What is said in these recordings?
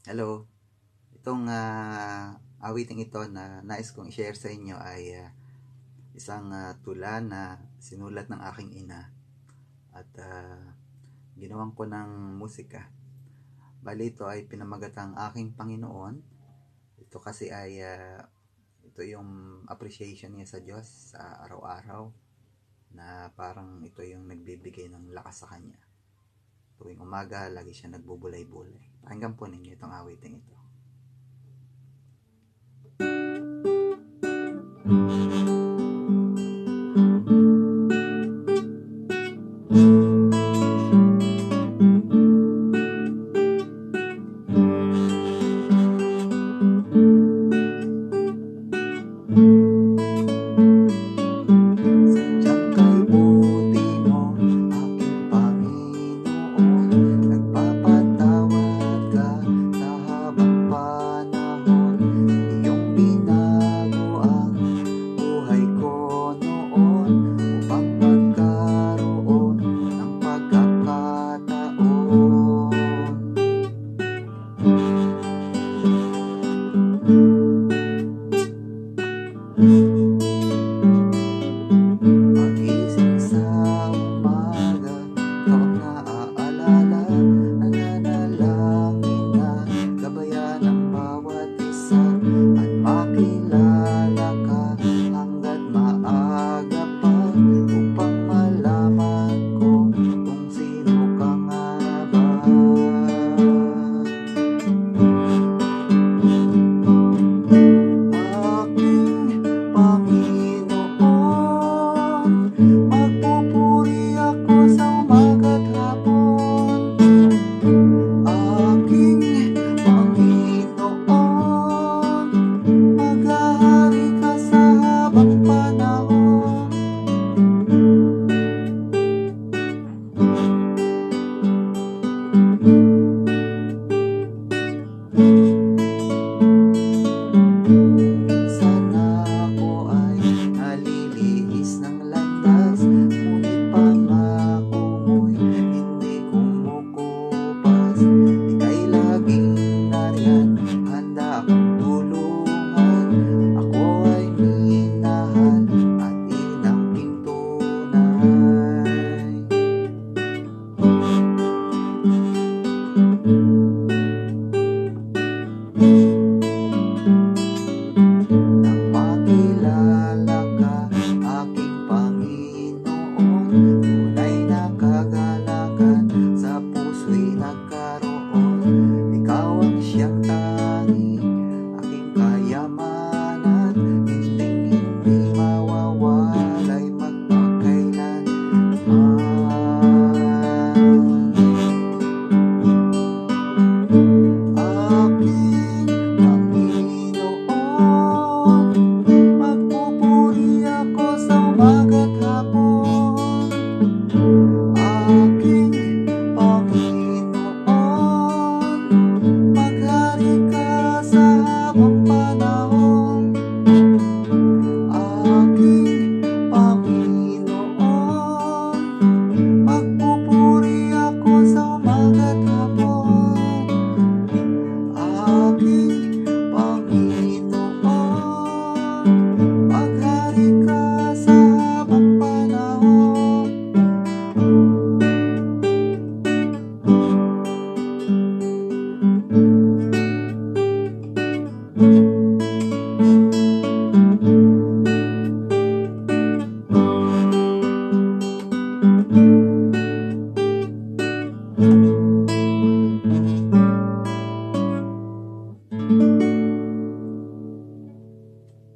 Hello. Itong awiting ito na nais kong i-share sa inyo ay isang tula na sinulat ng aking ina at ginawan ko ng musika. Bali ito ay pinamagatang aking Panginoon. Ito kasi ay ito yung appreciation niya sa Diyos sa araw-araw, na parang ito yung nagbibigay ng lakas sa kanya. Tuwing umaga, lagi siya nagbubulay-bulay. Pakinggan po ninyo itong awiting ito. Sadyang kay buti mo, aking Panginoon, nagpapatawad ka sa habang panahon. Iyong binago ang buhay ko noon upang magkaroon ng pagkakataon. Pagising sa umaga, ikaw ang naaalala, nananalangin na gabayan ang bawat isa, at makilala ka hanggat maaga pa, upang malaman ko kung sino ka nga ba. Aking Panginoon, magpupuri ako sa umaga't hapon. Aking Panginoon, maghahari ka sa habang panahon. Minsan ako ay nalilihis ng landas, ngunit pangako mo'y hindi kumukupas. Ika'y laging nariyan, handa akong tulungan. Ako ay minahal at inangking tunay. Nang makilala ka, aking Panginoon, tunay na kagalakan sa puso'y nagkaroon. Ikaw ang siyang tanging aking kayamanan, hinding-hindi mawawalay magpakailanman. Aking Panginoon, magpupuri ako sa umaga't hapon. Aking Panginoon, maghari ka sa habang panahon. Aking Panginoon, magpupuri ako sa umaga't hapon. Aking Panginoon, maghari ka sa habang panahon.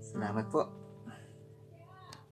Salamat po.